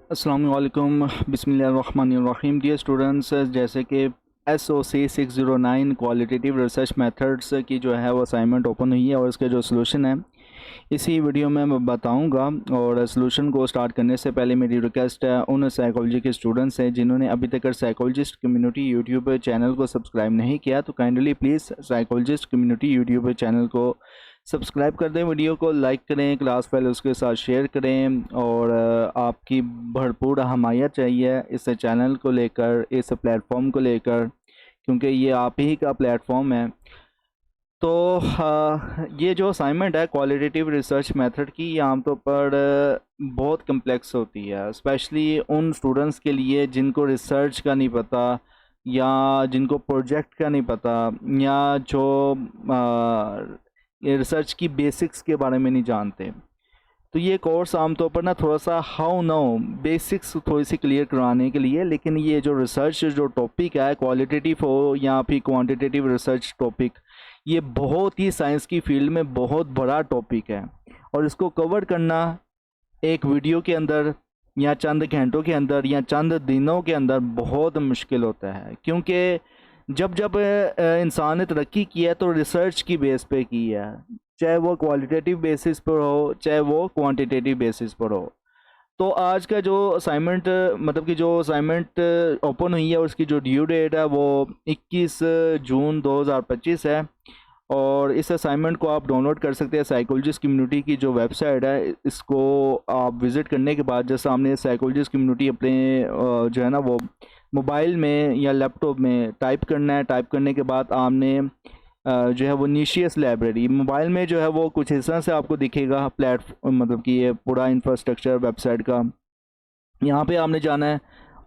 अस्सलाम वालेकुम बिस्मिल्लाहिर्रहमानिर्रहीम। डियर स्टूडेंट्स, जैसे कि SOC 609 क्वालिटेटिव रिसर्च मेथड्स की जो है वो असाइनमेंट ओपन हुई है और इसके जो सलूशन है इसी वीडियो में मैं बताऊंगा। और सलूशन को स्टार्ट करने से पहले मेरी रिक्वेस्ट है उन साइकोलॉजी के स्टूडेंट्स हैं जिन्होंने अभी तक साइकोलॉजिस्ट कम्युनिटी यूट्यूब चैनल को सब्सक्राइब नहीं किया, तो kindly please psychologist community YouTube channel को सब्सक्राइब कर दें, वीडियो को लाइक करें, क्लास फाइल उसके साथ शेयर करें। और आपकी भरपूर हमायत चाहिए इस चैनल को लेकर, इस प्लेटफॉर्म को लेकर, क्योंकि ये आप ही का प्लेटफॉर्म है। तो ये जो असाइनमेंट है क्वालिटेटिव रिसर्च मेथड की, ये आमतौर पर बहुत कम्प्लेक्स होती है, स्पेशली उन स्टूडेंट्स के लिए जिनको रिसर्च का नहीं पता या जिनको प्रोजेक्ट का नहीं पता या जो रिसर्च की बेसिक्स के बारे में नहीं जानते। तो ये कोर्स आमतौर पर ना थोड़ा सा हाउ नो बेसिक्स थोड़ी सी क्लियर कराने के लिए, लेकिन ये जो रिसर्च जो टॉपिक है क्वालिटेटिव हो या फिर क्वांटिटेटिव रिसर्च टॉपिक, ये बहुत ही साइंस की फील्ड में बहुत बड़ा टॉपिक है और इसको कवर करना एक वीडियो के अंदर या चंद घंटों के अंदर या चंद दिनों के अंदर बहुत मुश्किल होता है। क्योंकि जब जब इंसान ने तरक्की की है तो रिसर्च की बेस पे की है, चाहे वो क्वालिटेटिव बेसिस पर हो चाहे वो क्वांटिटेटिव बेसिस पर हो। तो आज का जो असाइनमेंट मतलब कि जो असाइनमेंट ओपन हुई है उसकी जो ड्यू डेट है वो 21 जून 2025 है। और इस असाइनमेंट को आप डाउनलोड कर सकते हैं साइकोलॉजिस्ट कम्युनिटी की जो वेबसाइट है। इसको आप विज़िट करने के बाद जैसे आपने साइकोलॉजिस्ट कम्युनिटी अपने जो है ना वो मोबाइल में या लैपटॉप में टाइप करना है। टाइप करने के बाद आपने जो है वो निशियस लाइब्रेरी मोबाइल में जो है वो कुछ इस तरह से आपको दिखेगा प्लेटफॉर्म, मतलब कि ये पूरा इंफ्रास्ट्रक्चर वेबसाइट का। यहाँ पे आपने जाना है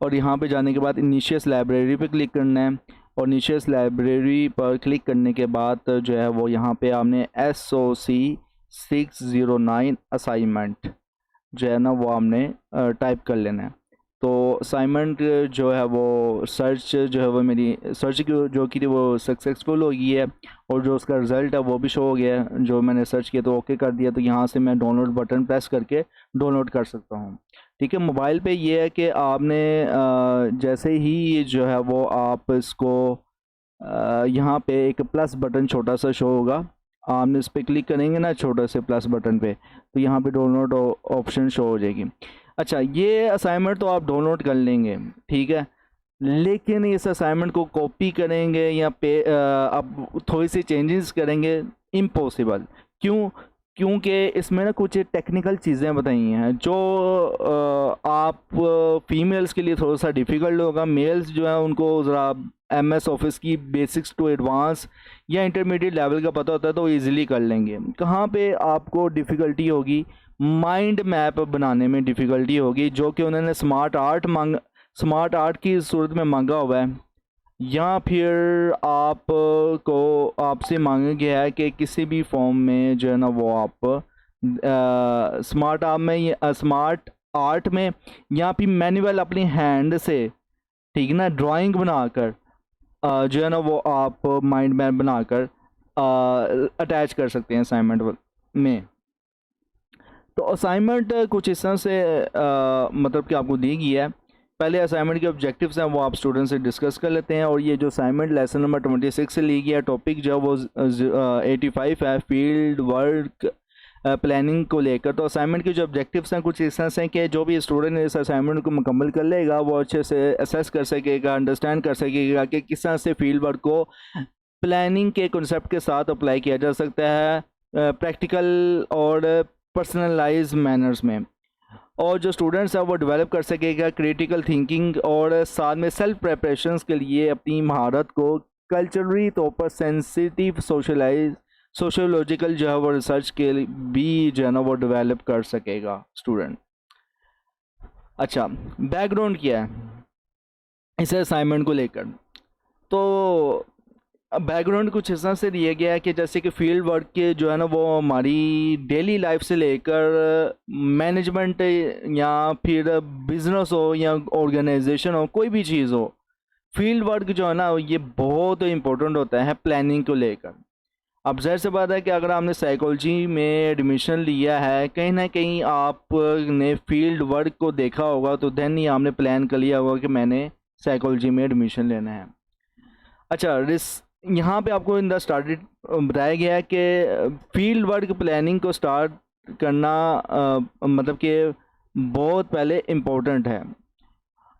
और यहाँ पे जाने के बाद निशियस लाइब्रेरी पे क्लिक करना है और निशियस लाइब्रेरी पर क्लिक करने के बाद जो है वो यहाँ पे आपने SOC 609 असाइनमेंट जो है ना वो आपने टाइप कर लेना है। तो असाइनमेंट जो है वो सर्च जो है वो मेरी सर्च की जो की थी वो सक्सेसफुल हो गई है और जो उसका रिज़ल्ट है वो भी शो हो गया है। जो मैंने सर्च किया तो ओके कर दिया, तो यहाँ से मैं डाउनलोड बटन प्रेस करके डाउनलोड कर सकता हूँ। ठीक है, मोबाइल पे ये है कि आपने जैसे ही जो है वो आप इसको यहाँ पे एक प्लस बटन छोटा सा शो होगा, आपने इस पर क्लिक करेंगे ना छोटे से प्लस बटन पे, तो यहाँ पे डाउनलोड ऑप्शन शो हो जाएगी। अच्छा, ये असाइनमेंट तो आप डाउनलोड कर लेंगे, ठीक है, लेकिन इस असाइनमेंट को कॉपी करेंगे या पे अब थोड़ी सी चेंजेस करेंगे, इम्पॉसिबल। क्यों? क्योंकि इसमें ना कुछ टेक्निकल चीज़ें बताई हैं जो आप फीमेल्स के लिए थोड़ा सा डिफ़िकल्ट होगा। मेल्स जो है उनको ज़रा MS ऑफिस की बेसिक्स टू एडवांस या इंटरमीडिएट लेवल का पता होता है तो इजीली कर लेंगे। कहाँ पे आपको डिफ़िकल्टी होगी? माइंड मैप बनाने में डिफ़िकल्टी होगी, जो कि उन्होंने स्मार्ट आर्ट की सूरत में मांगा हुआ है, या फिर आप को आपसे मांगा गया है कि किसी भी फॉर्म में जो है ना वो आप स्मार्ट आर्ट में या फिर मैनुअल अपनी हैंड से, ठीक है ना, ड्राइंग बनाकर जो है ना वो आप माइंड मैप बनाकर अटैच कर सकते हैं असाइनमेंट में। तो असाइनमेंट कुछ इस तरह से मतलब कि आपको दी गई है। पहले असाइनमेंट के ऑब्जेक्टिव्स हैं वो आप स्टूडेंट से डिस्कस कर लेते हैं। और ये जो असाइनमेंट लेसन नंबर 26 से ली गया, टॉपिक जो है वो 85 है, फील्ड वर्क प्लानिंग को लेकर। तो असाइनमेंट के जो ऑब्जेक्टिव्स हैं कुछ इस तरह से कि जो भी स्टूडेंट इस असाइनमेंट को मुकम्मल कर लेगा वो अच्छे से असेस कर सकेगा, अंडरस्टैंड कर सकेगा कि किस तरह से फील्ड वर्क को प्लानिंग के कॉन्सेप्ट के साथ अप्लाई किया जा सकता है प्रैक्टिकल और पर्सनलाइज मैनर्स में। और जो स्टूडेंट्स हैं वो डेवलप कर सकेगा क्रिटिकल थिंकिंग और साथ में सेल्फ प्रिपरेशंस के लिए अपनी महारत को कल्चरली तौर पर सेंसिटिव सोशोलॉजिकल जो है वो रिसर्च के लिए भी जो है ना वो डेवलप कर सकेगा स्टूडेंट। अच्छा, बैकग्राउंड क्या है इस असाइनमेंट को लेकर? तो बैकग्राउंड कुछ इस तरह से दिया गया है कि जैसे कि फील्ड वर्क के जो है ना वो हमारी डेली लाइफ से लेकर मैनेजमेंट या फिर बिजनेस हो या ऑर्गेनाइजेशन हो, कोई भी चीज़ हो, फील्ड वर्क जो है ना ये बहुत इम्पोर्टेंट होता है प्लानिंग को लेकर। अब ज़ाहिर सी बात है कि अगर आपने साइकोलॉजी में एडमिशन लिया है, कहीं ना कहीं आपने फील्ड वर्क को देखा होगा, तो देन ही आपने प्लान कर लिया होगा कि मैंने साइकोलॉजी में एडमिशन लेना है। अच्छा, यहाँ पे आपको इन द स्टार्टेड बताया गया है कि फील्ड वर्क प्लानिंग को स्टार्ट करना मतलब कि बहुत पहले इम्पोर्टेंट है।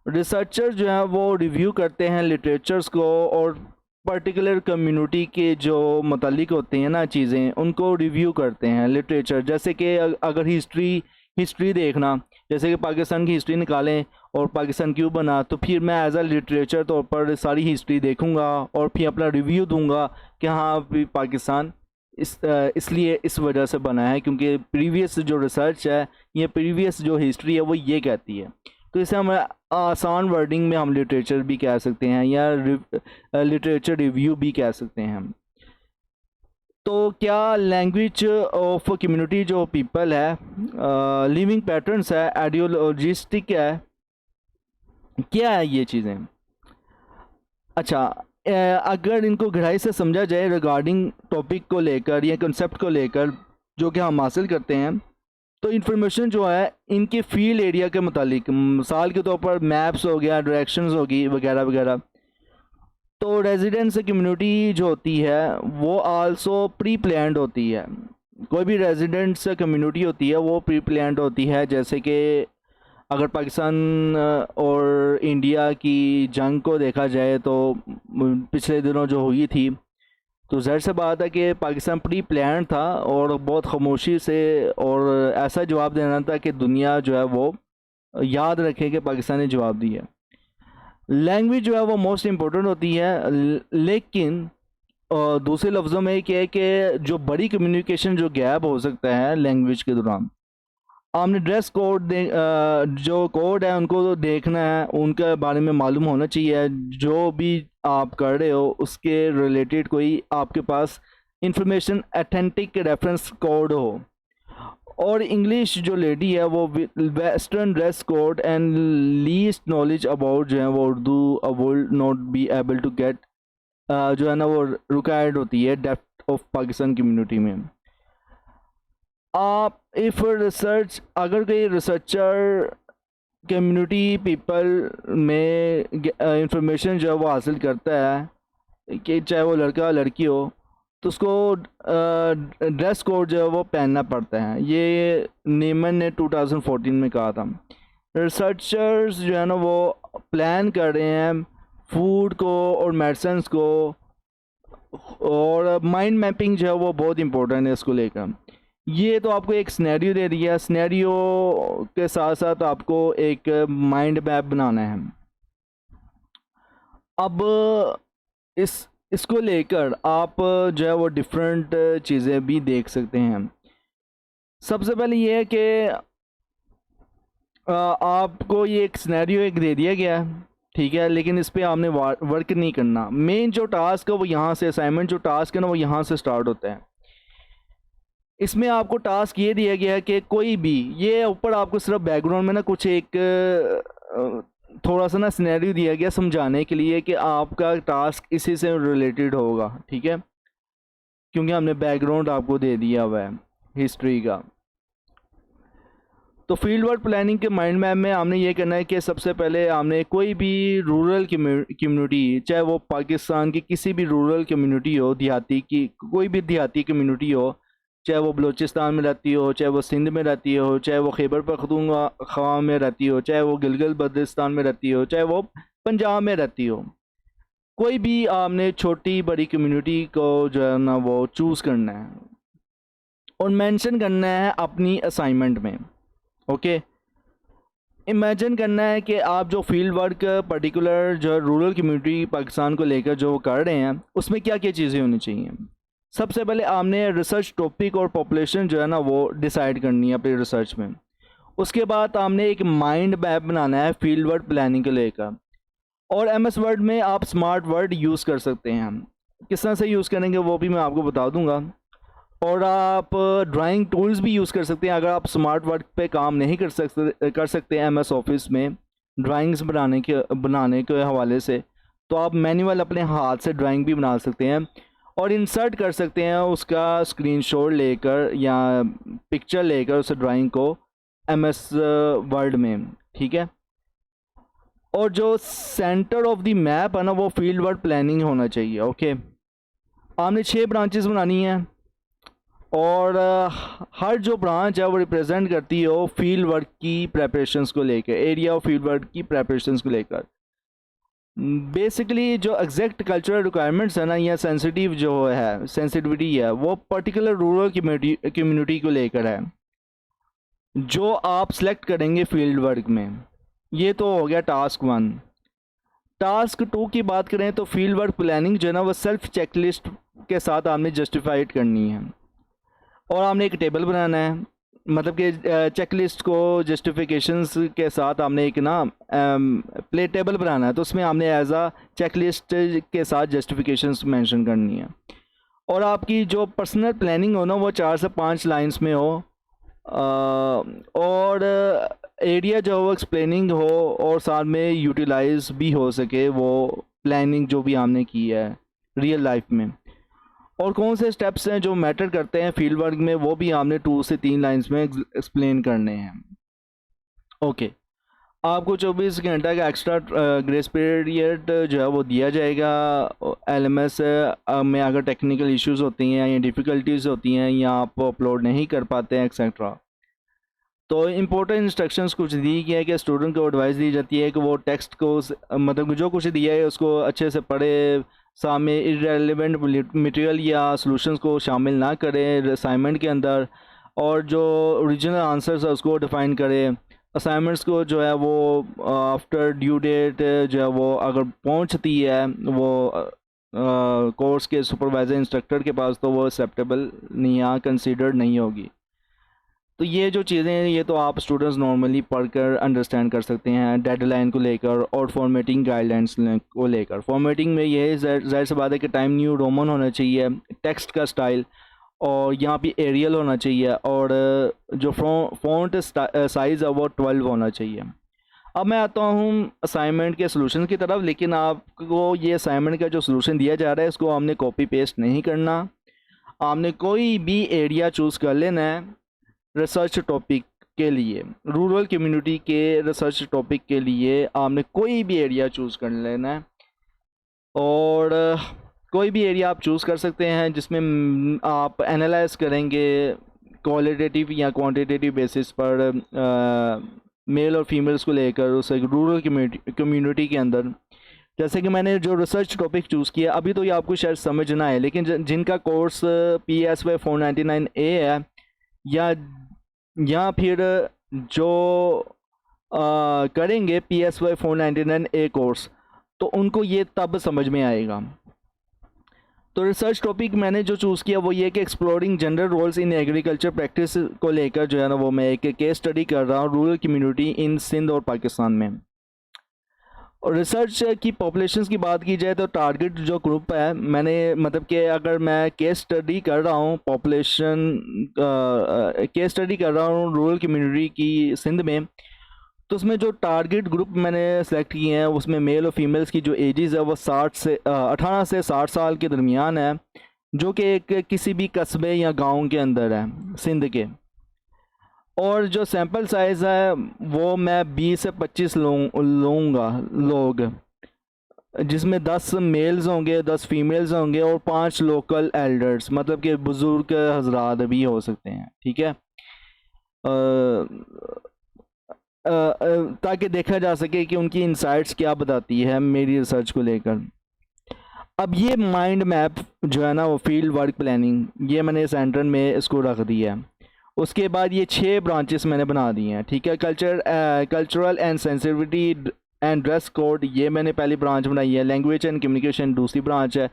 रिसर्चर जो है वो रिव्यू करते हैं लिटरेचर्स को, और पर्टिकुलर कम्युनिटी के जो मतलब होते हैं ना चीज़ें, उनको रिव्यू करते हैं लिटरेचर। जैसे कि अगर हिस्ट्री देखना, जैसे कि पाकिस्तान की हिस्ट्री निकालें और पाकिस्तान क्यों बना, तो फिर मैं एज अ लिटरेचर तौर पर सारी हिस्ट्री देखूंगा और फिर अपना रिव्यू दूंगा कि हाँ भी पाकिस्तान इसलिए इस वजह से बना है, क्योंकि प्रीवियस जो रिसर्च है या प्रीवियस जो हिस्ट्री है वो ये कहती है। तो इसे हम आसान वर्डिंग में हम लिटरेचर भी कह सकते हैं या लिटरेचर रिव्यू भी कह सकते हैं हम। तो क्या लैंग्वेज ऑफ कम्युनिटी जो पीपल है, लिविंग पैटर्न्स है, आइडियोलॉजिस्टिक है, क्या है ये चीज़ें? अच्छा, अगर इनको गहराई से समझा जाए रिगार्डिंग टॉपिक को लेकर या कंसेप्ट को लेकर जो कि हम हासिल करते हैं, तो इन्फॉर्मेशन जो है इनके फील्ड एरिया के मुतालिक, मिसाल के तौर पर मैप्स हो गया, डायरेक्शंस होगी वगैरह वगैरह। तो रेजिडेंस कम्युनिटी जो होती है वो आल्सो प्री प्लान्ड होती है। कोई भी रेजिडेंट्स कम्युनिटी होती है वो प्री प्लान्ड होती है। जैसे कि अगर पाकिस्तान और इंडिया की जंग को देखा जाए तो पिछले दिनों जो हुई थी, तो ज़ाहिर सी बात है कि पाकिस्तान प्री प्लान था और बहुत खामोशी से और ऐसा जवाब देना था कि दुनिया जो है वो याद रखे कि पाकिस्तान ने जवाब दिया। लैंग्वेज जो है वो मोस्ट इम्पोर्टेंट होती है, लेकिन दूसरे लफ्ज़ों में क्या है कि जो बड़ी कम्युनिकेशन जो गैप हो सकता है लैंग्वेज के दौरान, आपने ड्रेस कोड जो कोड है उनको तो देखना है, उनके बारे में मालूम होना चाहिए। जो भी आप कर रहे हो उसके रिलेटेड कोई आपके पास इंफॉर्मेशन, अथेंटिक रेफरेंस कोड हो। और इंग्लिश जो लेडी है वो western dress code and least knowledge about जो है वो Urdu will not be able to get जो है ना वो रिक्वायर्ड होती है डेप्थ ऑफ पाकिस्तान कम्युनिटी में। आप इफ़ रिसर्च, अगर कोई रिसर्चर कम्युनिटी पीपल में इंफॉर्मेशन जो है वो हासिल करता है कि चाहे वो लड़का लड़की हो, तो उसको ड्रेस कोड जो है वो पहनना पड़ता है। ये नीमन ने 2014 में कहा था। रिसर्चर्स जो है ना वो प्लान कर रहे हैं फूड को और मेडिसिन को, और माइंड मैपिंग जो है वो बहुत इंपॉर्टेंट है इसको लेकर। ये तो आपको एक सिनेरियो दे दिया, सिनेरियो के साथ साथ आपको एक माइंड मैप बनाना है। अब इसको लेकर आप जो है वो डिफरेंट चीज़ें भी देख सकते हैं। सबसे पहले ये है कि आपको ये एक सिनेरियो एक दे दिया गया है, ठीक है, लेकिन इस पर आपने वर्क नहीं करना। मेन जो टास्क है वो यहाँ से, असाइनमेंट जो टास्क है ना वो यहाँ से स्टार्ट होता है। इसमें आपको टास्क ये दिया गया है कि कोई भी, ये ऊपर आपको सिर्फ बैकग्राउंड में ना कुछ एक थोड़ा सा ना सिनेरियो दिया गया समझाने के लिए कि आपका टास्क इसी से रिलेटेड होगा, ठीक है, क्योंकि हमने बैकग्राउंड आपको दे दिया हुआ है हिस्ट्री का। तो फील्ड वर्क प्लानिंग के माइंड मैप में हमने ये करना है कि सबसे पहले हमने कोई भी रूरल कम्युनिटी, चाहे वो पाकिस्तान की किसी भी रूरल कम्युनिटी हो, देहाती की कोई भी देहाती कम्युनिटी हो, चाहे वो बलूचिस्तान में रहती हो, चाहे वो सिंध में रहती हो, चाहे वो खैबर पख्तूनख्वा में रहती हो, चाहे वो गिलगित बल्तिस्तान में रहती हो, चाहे वो पंजाब में रहती हो, कोई भी आपने छोटी बड़ी कम्युनिटी को जो है ना वो चूज़ करना है और मेंशन करना है अपनी असाइनमेंट में। ओके, इमेजिन करना है कि आप जो फील्ड वर्क पर्टिकुलर जो रूरल कम्युनिटी पाकिस्तान को लेकर जो कर रहे हैं उसमें क्या क्या चीज़ें होनी चाहिए। सबसे पहले आपने रिसर्च टॉपिक और पॉपुलेशन जो है ना वो डिसाइड करनी है अपनी रिसर्च में। उसके बाद आपने एक माइंड मैप बनाना है फील्ड वर्क प्लानिंग को लेकर, और MS वर्ड में आप स्मार्ट वर्ड यूज़ कर सकते हैं। किस तरह से यूज़ करेंगे वो भी मैं आपको बता दूंगा। और आप ड्राइंग टूल्स भी यूज़ कर सकते हैं। अगर आप स्मार्ट वर्क पे काम नहीं कर सकते MS ऑफिस में ड्राइंग्स बनाने के हवाले से, तो आप मैनुअल अपने हाथ से ड्राइंग भी बना सकते हैं। और इंसर्ट कर सकते हैं उसका स्क्रीनशॉट लेकर या पिक्चर लेकर उस ड्राइंग को एमएस वर्ड में, ठीक है। और जो सेंटर ऑफ द मैप है ना वो फील्ड वर्क प्लानिंग होना चाहिए। ओके, आपने 6 ब्रांचेस बनानी हैं और हर जो ब्रांच है वो रिप्रेजेंट करती हो फील्ड वर्क की प्रेपरेशंस को लेकर, एरिया ऑफ फील्ड वर्क की प्रेपरेशंस को लेकर। बेसिकली जो एग्जैक्ट कल्चरल रिक्वायरमेंट्स है ना या सेंसिटिव जो है सेंसिटिविटी है वो पर्टिकुलर रूरल कम्युनिटी को लेकर है जो आप सेलेक्ट करेंगे फील्ड वर्क में। ये तो हो गया टास्क 1। टास्क 2 की बात करें तो फील्ड वर्क प्लानिंग जो है ना वो सेल्फ चेकलिस्ट के साथ आपने जस्टिफाइड करनी है और आपने एक टेबल बनाना है, मतलब कि चेकलिस्ट को जस्टिफिकेशंस के साथ आपने एक ना प्ले टेबल बनाना है, तो उसमें आपने एज आ चेकलिस्ट के साथ जस्टिफिकेशंस मेंशन करनी है। और आपकी जो पर्सनल प्लानिंग हो ना वो 4 से 5 लाइंस में हो और एरिया जो वो एक्सप्लेनिंग हो और साथ में यूटिलाइज भी हो सके वो प्लानिंग जो भी आपने की है रियल लाइफ में। और कौन से स्टेप्स हैं जो मैटर करते हैं फील्ड वर्क में वो भी आपने 2 से 3 लाइंस में एक्सप्लेन करने हैं। ओके, आपको 24 घंटा का एक्स्ट्रा ग्रेस पीरियड जो है वो दिया जाएगा एलएमएस में अगर टेक्निकल इश्यूज होती हैं या डिफ़िकल्टीज़ होती हैं या आप अपलोड नहीं कर पाते हैं एक्सेट्रा। तो इम्पोर्टेंट इंस्ट्रक्शंस कुछ दी गई है कि स्टूडेंट को एडवाइस दी जाती है कि वो टेक्स्ट को मतलब जो कुछ दिया है उसको अच्छे से पढ़े, सामने इरेलीवेंट मटेरियल या सॉल्यूशंस को शामिल ना करें असाइनमेंट के अंदर, और जो ओरिजिनल आंसर्स है उसको डिफ़ाइन करें। असाइनमेंट्स को जो है वो आफ्टर ड्यू डेट जो है वो अगर पहुंचती है वो कोर्स के सुपरवाइज़र इंस्ट्रक्टर के पास तो वो एक्सेप्टेबल नहीं या कंसीडर्ड नहीं होगी। तो ये जो चीज़ें हैं ये तो आप स्टूडेंट्स नॉर्मली पढ़कर अंडरस्टैंड कर सकते हैं डेडलाइन को लेकर और फॉर्मेटिंग गाइडलाइंस को लेकर। फॉर्मेटिंग में ये ज़ाहिर सी बात है कि टाइम न्यू रोमन होना चाहिए, टेक्स्ट का स्टाइल, और यहाँ पे एरियल होना चाहिए, और जो फ़ॉन्ट साइज़ है वो 12 होना चाहिए। अब मैं आता हूँ असाइनमेंट के सॉल्यूशन की तरफ, लेकिन आपको ये असाइनमेंट का जो सॉल्यूशन दिया जा रहा है इसको आपने कॉपी पेस्ट नहीं करना। आपने कोई भी एरिया चूज़ कर लेना है रिसर्च टॉपिक के लिए, रूरल कम्युनिटी के रिसर्च टॉपिक के लिए आपने कोई भी एरिया चूज़ कर लेना है। और कोई भी एरिया आप चूज़ कर सकते हैं जिसमें आप एनालाइज करेंगे क्वालिटेटिव या क्वांटिटेटिव बेसिस पर मेल और फीमेल्स को लेकर उस एक रूरल कम्युनिटी के अंदर। जैसे कि मैंने जो रिसर्च टॉपिक चूज़ किया अभी तो ये आपको शायद समझ ना है, लेकिन जिनका कोर्स PSY 499A है या फिर जो करेंगे PSY 499A कोर्स तो उनको ये तब समझ में आएगा। तो रिसर्च टॉपिक मैंने जो चूज़ किया वो ये कि exploring gender roles in agriculture practice को लेकर जो है ना वो मैं एक केस स्टडी कर रहा हूँ रूरल कम्युनिटी इन सिंध और पाकिस्तान में। और रिसर्च की पॉपुलेशंस की बात की जाए तो टारगेट जो ग्रुप है मैंने मतलब कि अगर मैं केस स्टडी कर रहा हूँ केस स्टडी कर रहा हूँ रूरल कम्युनिटी की सिंध में, तो उसमें जो टारगेट ग्रुप मैंने सेलेक्ट किए हैं उसमें मेल और फीमेल्स की जो एजेस है वो 18 से 60 साल के दरमियान है, जो कि एक किसी भी कस्बे या गांव के अंदर है सिंध के। और जो सैंपल साइज़ है वो मैं 20 से 25 लूँगा लोग, जिसमें 10 मेल्स होंगे, 10 फीमेल्स होंगे और 5 लोकल एल्डर्स, मतलब कि बुज़ुर्ग हजरात भी हो सकते हैं, ठीक है, ताकि देखा जा सके कि उनकी इंसाइट्स क्या बताती है मेरी रिसर्च को लेकर। अब ये माइंड मैप जो है ना वो फील्ड वर्क प्लानिंग ये मैंने सेंटर में इसको रख दिया है। उसके बाद ये 6 ब्रांचेस मैंने बना दी हैं, ठीक है। Cultural and sensitivity and dress code ये मैंने पहली ब्रांच बनाई है। लैंग्वेज एंड कम्युनिकेशन दूसरी ब्रांच है।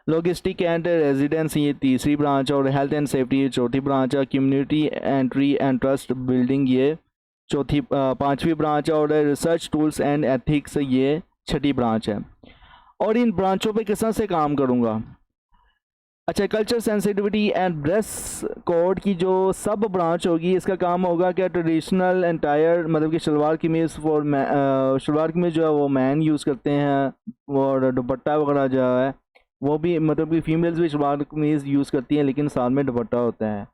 लॉजिस्टिक एंड रेजिडेंस ये तीसरी ब्रांच है। और हेल्थ एंड सेफ्टी ये चौथी ब्रांच है। Community entry and trust building ये पाँचवीं ब्रांच है। और रिसर्च टूल्स एंड एथिक्स ये छठी ब्रांच है। और इन ब्रांचों पे किस तरह से काम करूँगा? अच्छा, culture sensitivity and dress code की जो सब ब्रांच होगी इसका काम होगा कि ट्रेडिशनल एंटायर मतलब कि शलवार कमीज़ शलवार कमीज़ जो है वो मैन यूज़ करते हैं और दुपट्टा वगैरह जो है वो भी मतलब कि फीमेल्स भी शलवार कमीज़ यूज़ करती हैं लेकिन साथ में दुपट्टा होता है।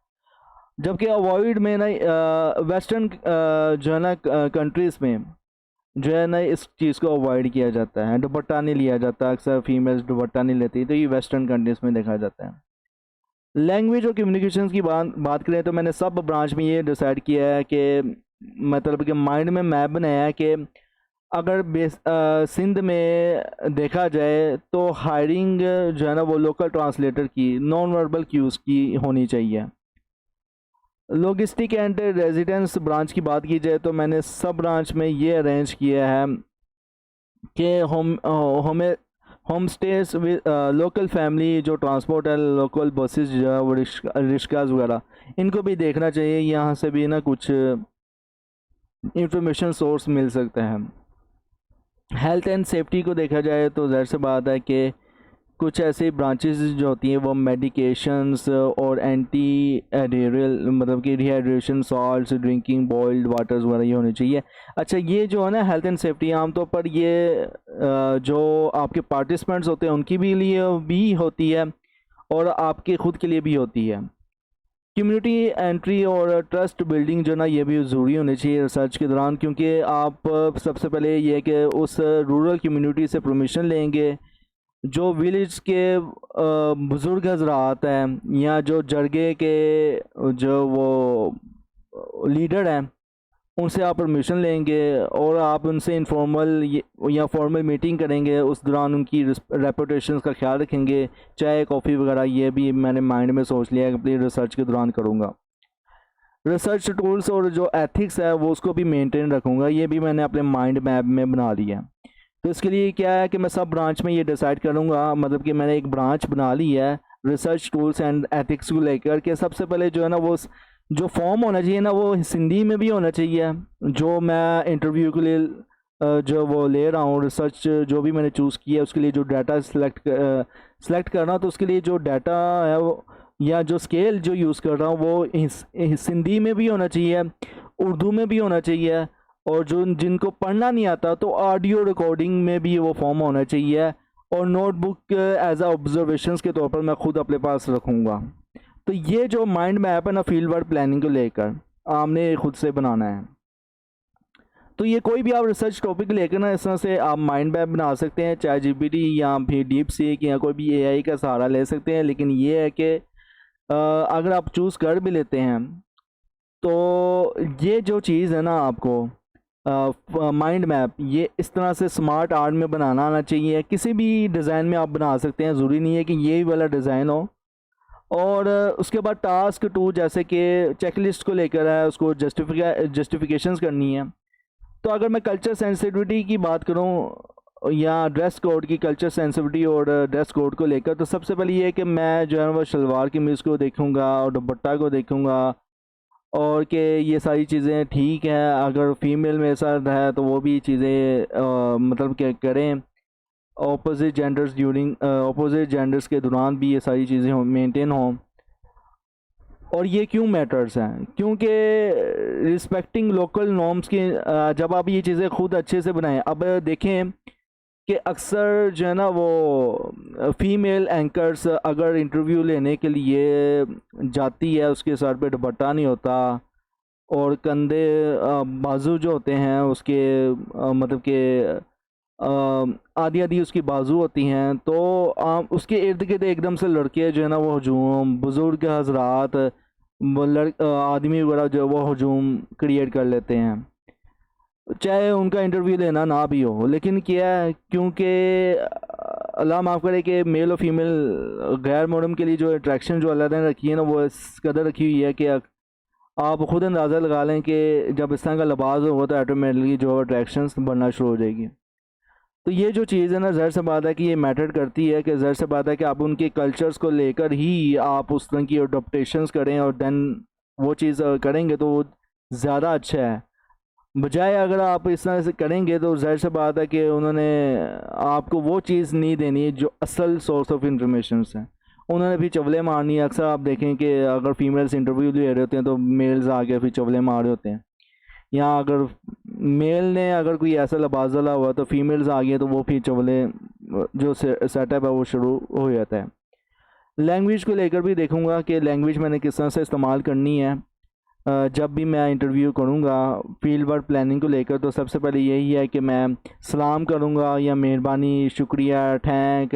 जबकि अवॉइड में ना वेस्टर्न जो है ना कंट्रीज़ में जो है ना इस चीज़ को अवॉइड किया जाता है, दुपट्टा नहीं लिया जाता, अक्सर फीमेल्स दुपट्टा नहीं लेती, तो ये वेस्टर्न कंट्रीज़ में देखा जाता है। लैंग्वेज और कम्युनिकेशंस की बात करें तो मैंने सब ब्रांच में ये डिसाइड किया है कि मतलब कि माइंड में मैप बनाया है कि अगर सिंध में देखा जाए तो हायरिंग जो है ना वो लोकल ट्रांसलेटर की, नॉन वर्बल क्यूज़ की होनी चाहिए। लॉजिस्टिक एंड रेजिडेंस ब्रांच की बात की जाए तो मैंने सब ब्रांच में ये अरेंज किया है कि हमें होम स्टेज लोकल फैमिली जो ट्रांसपोर्ट है, लोकल बसेस जो है वो रिक्शाज वगैरह, इनको भी देखना चाहिए। यहाँ से भी ना कुछ इंफॉर्मेशन सोर्स मिल सकते हैं। हेल्थ एंड सेफ्टी को देखा जाए तो ज़ाहिर सी बात है कि कुछ ऐसी ब्रांचेस जो होती हैं वो मेडिकेशंस और एंटी एडेरियल मतलब कि rehydration salts, drinking boiled waters वगैरह ये होनी चाहिए। अच्छा, ये जो है ना हेल्थ एंड सेफ्टी आमतौर पर ये जो आपके पार्टिसिपेंट्स होते हैं उनकी भी लिए भी होती है और आपके ख़ुद के लिए भी होती है। कम्युनिटी एंट्री और ट्रस्ट बिल्डिंग जो ना ये भी ज़रूरी होनी चाहिए रिसर्च के दौरान, क्योंकि आप सबसे पहले ये कि उस रूरल कम्युनिटी से परमिशन लेंगे, जो विलेज के बुज़ुर्ग हजरात हैं या जो जरगे के जो वो लीडर हैं उनसे आप परमिशन लेंगे और आप उनसे इनफॉर्मल या फॉर्मल मीटिंग करेंगे। उस दौरान उनकी रेपुटेशन का ख्याल रखेंगे, चाय कॉफ़ी वगैरह ये भी मैंने माइंड में सोच लिया है कि अपनी रिसर्च के दौरान करूँगा। रिसर्च टूल्स और जो एथिक्स है वो उसको भी मेंटेन रखूँगा, ये भी मैंने अपने माइंड मैप में बना लिया है। तो इसके लिए क्या है कि मैं सब ब्रांच में ये डिसाइड करूँगा, मतलब कि मैंने एक ब्रांच बना ली है रिसर्च टूल्स एंड एथिक्स को लेकर के। सबसे पहले जो है ना वो जो फॉर्म होना चाहिए ना वो हिंदी में भी होना चाहिए, जो मैं इंटरव्यू के लिए जो वो ले रहा हूँ, रिसर्च जो भी मैंने चूज़ किया उसके लिए जो डाटा सेलेक्ट कर रहा हूँ, तो उसके लिए जो डाटा है वो या जो स्केल जो यूज़ कर रहा हूँ वो हिंदी में भी होना चाहिए, उर्दू में भी होना चाहिए, और जो जिनको पढ़ना नहीं आता तो ऑडियो रिकॉर्डिंग में भी वो फॉर्म होना चाहिए, और नोटबुक एज आ ऑब्जर्वेशंस के तौर पर मैं ख़ुद अपने पास रखूँगा। तो ये जो माइंड मैप है ना फील्ड वर्क प्लानिंग को लेकर आपने खुद से बनाना है। तो ये कोई भी आप रिसर्च टॉपिक लेकर ना इस तरह से आप माइंड मैप बना सकते हैं, चाहे जीपीटी या फिर डीप सीक या कोई भी एआई का सहारा ले सकते हैं। लेकिन ये है कि अगर आप चूज़ कर भी लेते हैं तो ये जो चीज़ है ना आपको माइंड मैप ये इस तरह से स्मार्ट आर्ट में बनाना आना चाहिए। किसी भी डिज़ाइन में आप बना सकते हैं, ज़रूरी नहीं है कि यही वाला डिज़ाइन हो। और उसके बाद टास्क 2 जैसे कि चेकलिस्ट को लेकर है, उसको जस्टिफिकेशंस करनी है। तो अगर मैं कल्चर सेंसिटिविटी की बात करूं या ड्रेस कोड की, कल्चर सेंसिटिविटी और ड्रेस कोड को लेकर, तो सबसे पहले ये है कि मैं जो है वो शलवार कमीज़ को देखूंगा और दुपट्टा को देखूंगा और कि ये सारी चीज़ें ठीक हैं। अगर फीमेल मेरे साथ है तो वो भी चीज़ें मतलब क्या करें, ऑपोजिट जेंडर्स के दौरान भी ये सारी चीज़ें मेंटेन हों। और ये क्यों मैटर्स हैं, क्योंकि रिस्पेक्टिंग लोकल नॉर्म्स की जब आप ये चीज़ें खुद अच्छे से बनाएं। अब देखें कि अक्सर जो है ना वो फीमेल एंकर्स अगर इंटरव्यू लेने के लिए जाती है उसके सर पे दुपट्टा नहीं होता और कंधे बाजू जो होते हैं उसके मतलब के आधी आधी उसकी बाजू होती हैं, तो उसके इर्द गिर्द एकदम से लड़के जो है ना वो हजूम, बुज़ुर्ग हजरात, आदमी वगैरह जो है वो हजूम क्रिएट कर लेते हैं, चाहे उनका इंटरव्यू लेना ना भी हो। लेकिन क्या है, क्योंकि अल्लाह माफ़ करे कि मेल और फीमेल गैर मोहरम के लिए जो अट्रैक्शन जो अल्लाह ने रखी है ना वो इस कदर रखी हुई है कि आप ख़ुद अंदाज़ा लगा लें कि जब इस तरह का लिबास होगा तो ऑटोमेटिकली जो अट्रैक्शंस बढ़ना शुरू हो जाएगी। तो ये जो चीज़ है ना ज़ाहिर सी बात है कि ये मैटर करती है, कि ज़ाहिर सी बात है कि आप उनके कल्चर्स को लेकर ही आप उस तरह की अडोप्टेशंस करें और देन वो चीज़ करेंगे तो वो ज़्यादा अच्छा है। बजाय अगर आप इस तरह से करेंगे तो ज़ाहिर सी बात है कि उन्होंने आपको वो चीज़ नहीं देनी जो असल सोर्स ऑफ इंफॉर्मेशन है, उन्होंने भी चवले मारनी है। अक्सर आप देखें कि अगर फीमेल्स इंटरव्यू ले रहे होते हैं तो मेल्स आके फिर चवले मार रहे होते हैं, या अगर मेल ने अगर कोई ऐसा लिबास डाला हुआ तो फीमेल्स आ गए तो वो फिर चवले जो सेटअप है वो शुरू हो जाता है। लैंग्वेज को लेकर भी देखूंगा कि लैंग्वेज मैंने किस तरह से इस्तेमाल करनी है। जब भी मैं इंटरव्यू करूंगा फील्ड वर्क प्लानिंग को लेकर, तो सबसे पहले यही है कि मैं सलाम करूंगा या मेहरबानी, शुक्रिया, थैंक,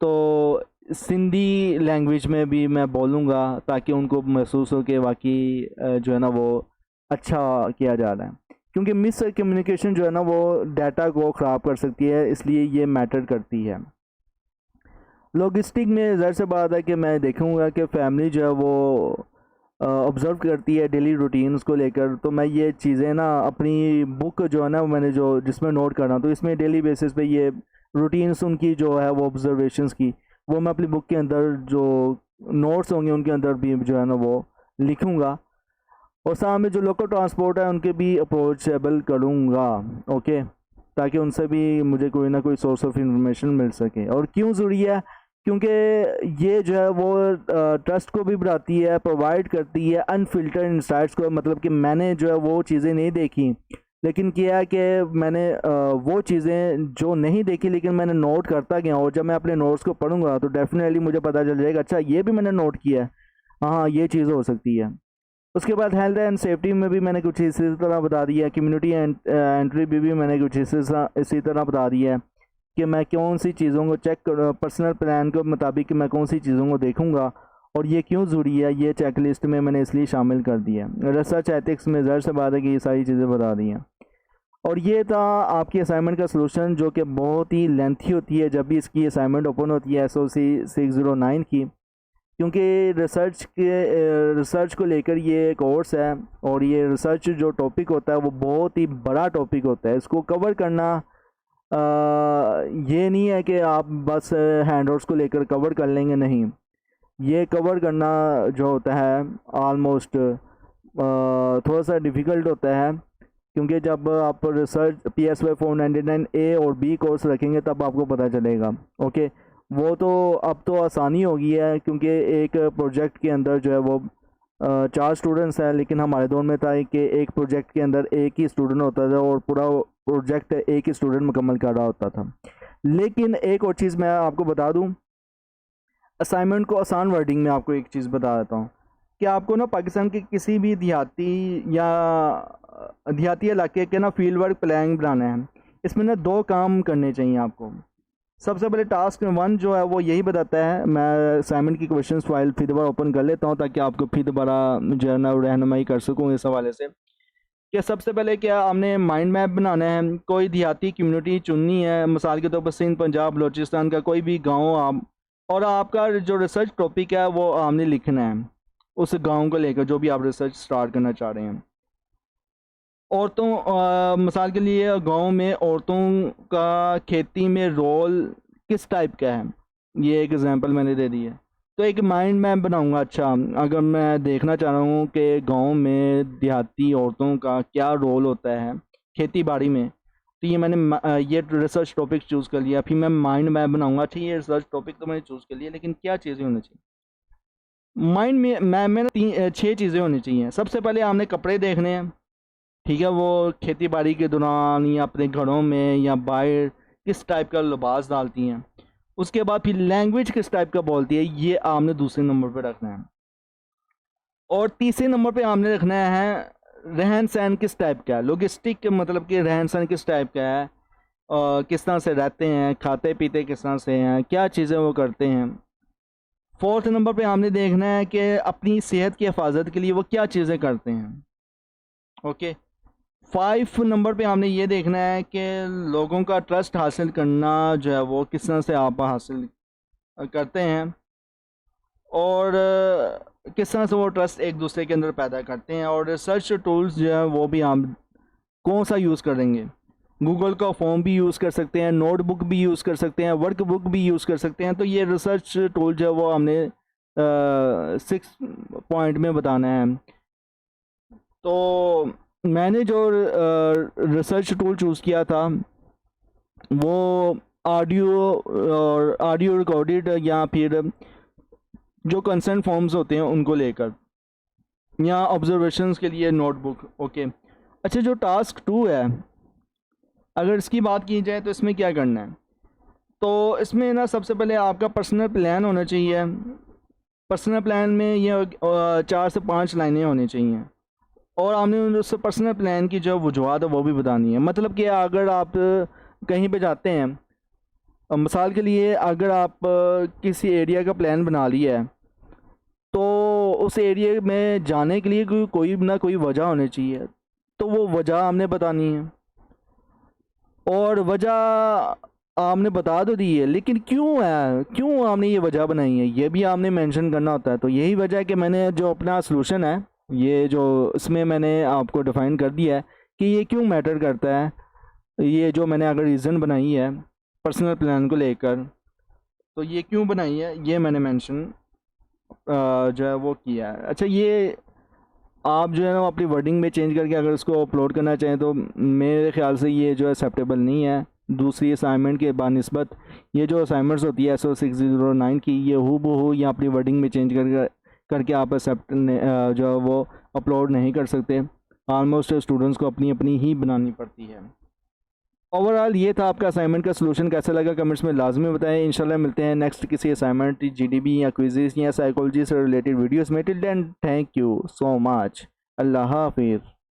तो सिंधी लैंग्वेज में भी मैं बोलूँगा ताकि उनको महसूस हो कि वाकई जो है ना वो अच्छा किया जा रहा है। क्योंकि मिस कम्युनिकेशन जो है ना वो डाटा को ख़राब कर सकती है, इसलिए ये मैटर करती है। लॉजिस्टिक में ज़ाहिर सी बात है कि मैं देखूँगा कि फैमिली जो है वो ऑब्ज़र्व करती है डेली रूटीन्स को लेकर, तो मैं ये चीज़ें ना अपनी बुक जो है ना मैंने जो जिसमें नोट कर रहा हूँ, तो इसमें डेली बेसिस पे ये रूटीन्स उनकी जो है वो ऑब्जर्वेशंस की वो मैं अपनी बुक के अंदर जो नोट्स होंगे उनके अंदर भी जो है ना वो लिखूँगा। और साथ में जो लोकल ट्रांसपोर्ट है उनके भी अप्रोचेबल करूँगा, ओके, ताकि उनसे भी मुझे कोई ना कोई सोर्स ऑफ इंफॉर्मेशन मिल सके। और क्यों ज़रूरी है? क्योंकि ये जो है वो ट्रस्ट को भी बढ़ाती है, प्रोवाइड करती है अनफिल्टर्ड इंसाइट्स को। मतलब कि मैंने जो है वो चीज़ें नहीं देखी, लेकिन किया है कि मैंने वो चीज़ें जो नहीं देखी लेकिन मैंने नोट करता गया, और जब मैं अपने नोट्स को पढ़ूंगा तो डेफिनेटली मुझे पता चल जाएगा अच्छा ये भी मैंने नोट किया है, हाँ ये चीज़ हो सकती है। उसके बाद हेल्थ एंड सेफ्टी में भी मैंने कुछ इसी तरह बता दिया है। कम्युनिटी एंट्री भी मैंने कुछ इसी तरह बता दिया है कि मैं कौन सी चीज़ों को चेक कर, पर्सनल प्लान के मुताबिक मैं कौन सी चीज़ों को देखूंगा और ये क्यों ज़रूरी है, ये चेक लिस्ट में मैंने इसलिए शामिल कर दिया है। रिसर्च एथिक्स में ज़ाहिर सी बात है कि ये सारी चीज़ें बता दी हैं। और ये था आपकी असाइनमेंट का सलूशन, जो कि बहुत ही लेंथी होती है जब भी इसकी असाइनमेंट ओपन होती है SOC 609 की, क्योंकि रिसर्च को लेकर ये कोर्स है और ये रिसर्च जो टॉपिक होता है वो बहुत ही बड़ा टॉपिक होता है। इसको कवर करना ये नहीं है कि आप बस हैंडआउट्स को लेकर कवर कर लेंगे, नहीं, ये कवर करना जो होता है ऑलमोस्ट थोड़ा सा डिफ़िकल्ट होता है। क्योंकि जब आप रिसर्च PSY 499A और B कोर्स रखेंगे तब आपको पता चलेगा, ओके। वो तो अब तो आसानी हो गई है क्योंकि एक प्रोजेक्ट के अंदर जो है वो 4 स्टूडेंट्स हैं, लेकिन हमारे दौर में था कि एक प्रोजेक्ट के अंदर एक ही स्टूडेंट होता था और पूरा प्रोजेक्ट एक ही स्टूडेंट मुकम्मल कर रहा होता था। लेकिन एक और चीज़ मैं आपको बता दूं, असाइनमेंट को आसान वर्डिंग में आपको एक चीज़ बता देता हूँ कि आपको ना पाकिस्तान के किसी भी देहाती इलाके के ना फील्ड वर्क प्लान बनाना है। इसमें ना 2 काम करने चाहिए आपको। सबसे पहले टास्क 1 जो है वो यही बताता है, मैं असाइनमेंट की क्वेश्चंस फाइल फिर दोबारा ओपन कर लेता हूँ ताकि आपको फिर दोबारा जो है ना रहनुमाई कर सकूँ इस हवाले से कि सबसे पहले क्या हमने माइंड मैप बनाना है। कोई देहाती कम्युनिटी चुननी है, मिसाल के तौर पर सिंध, पंजाब, बलोचिस्तान का कोई भी गाँव आप, और आपका जो रिसर्च टॉपिक है वो आपने लिखना है उस गांव को लेकर जो भी आप रिसर्च स्टार्ट करना चाह रहे हैं। औरतों मिसाल के लिए गांव में औरतों का खेती में रोल किस टाइप का है, ये एक एग्जांपल मैंने दे दी है। तो एक माइंड मैप बनाऊंगा। अच्छा, अगर मैं देखना चाह रहा हूँ कि गांव में देहाती औरतों का क्या रोल होता है खेती बाड़ी में, तो ये मैंने ये रिसर्च टॉपिक चूज़ कर लिया। फिर मैं माइंड मैप बनाऊंगा। अच्छा, ये रिसर्च टॉपिक तो मैंने चूज़ कर लिया, लेकिन क्या चीज़ें होनी चाहिए माइंड में मैप में ना 6 चीज़ें होनी चाहिए। सबसे पहले आपने कपड़े देखने हैं, ठीक है, वो खेती बाड़ी के दौरान या अपने घरों में या बाहर किस टाइप का लिबास डालती हैं। उसके बाद फिर लैंग्वेज किस टाइप का बोलती है, ये आपने दूसरे नंबर पे रखना है। और तीसरे नंबर पे आपने रखना है रहन सहन किस टाइप का है, लॉजिस्टिक मतलब कि रहन सहन किस टाइप का है, किस तरह से रहते हैं, खाते पीते किस तरह से हैं, क्या चीज़ें वो करते हैं। फोर्थ नंबर पे आपने देखना है कि अपनी सेहत की हिफाजत के लिए वो क्या चीज़ें करते हैं, ओके। 5 नंबर पे हमने ये देखना है कि लोगों का ट्रस्ट हासिल करना जो है वो किस तरह से आप हासिल करते हैं, और किस तरह से वो ट्रस्ट एक दूसरे के अंदर पैदा करते हैं। और रिसर्च टूल्स जो है वो भी हम कौन सा यूज़ करेंगे, गूगल का फॉर्म भी यूज़ कर सकते हैं, नोटबुक भी यूज़ कर सकते हैं, वर्क बुक भी यूज़ कर सकते हैं। तो ये रिसर्च टूल जो है वो हमने 6 पॉइंट में बताना है। तो मैंने जो रिसर्च टूल चूज़ किया था वो ऑडियो रिकॉर्डेड या फिर जो कंसर्न फॉर्म्स होते हैं उनको लेकर, या ऑब्जर्वेशंस के लिए नोटबुक, ओके। अच्छा, जो टास्क 2 है, अगर इसकी बात की जाए तो इसमें क्या करना है, तो इसमें ना सबसे पहले आपका पर्सनल प्लान होना चाहिए। पर्सनल प्लान में ये 4 से 5 लाइनें होनी चाहिए, और आपने उस पर्सनल प्लान की जो वजूहत है वो भी बतानी है। मतलब कि अगर आप कहीं पे जाते हैं, मिसाल के लिए अगर आप किसी एरिया का प्लान बना लिया है, तो उस एरिया में जाने के लिए कोई ना कोई वजह होनी चाहिए, तो वो वजह आपने बतानी है। और वजह आपने बता तो दी है, लेकिन क्यों है, क्यों आपने ये वजह बनाई है, ये भी आपने मेंशन करना होता है। तो यही वजह है कि मैंने जो अपना सलूशन है, ये जो इसमें मैंने आपको डिफ़ाइन कर दिया है कि ये क्यों मैटर करता है। ये जो मैंने अगर रीज़न बनाई है पर्सनल प्लान को लेकर, तो ये क्यों बनाई है ये मैंने मेंशन जो है वो किया है। अच्छा, ये आप जो है ना अपनी वर्डिंग में चेंज करके अगर उसको अपलोड करना चाहें तो मेरे ख्याल से ये जो है एक्सेप्टेबल नहीं है। दूसरी असाइनमेंट के बानिस्बत ये जो असाइनमेंट्स होती है SO609 की, ये हूबहू या अपनी वर्डिंग में चेंज करके आप एक्सेप्ट जो है वो अपलोड नहीं कर सकते। ऑलमोस्ट स्टूडेंट्स को अपनी अपनी ही बनानी पड़ती है। ओवरऑल ये था आपका असाइनमेंट का सलूशन। कैसा लगा कमेंट्स में लाजमी बताएं। इंशाल्लाह मिलते हैं नेक्स्ट किसी असाइनमेंट, GDB या क्विज़ेस या साइकोलॉजी से रिलेटेड वीडियोस में। Till then thank you so much. अल्लाह हाफिज़।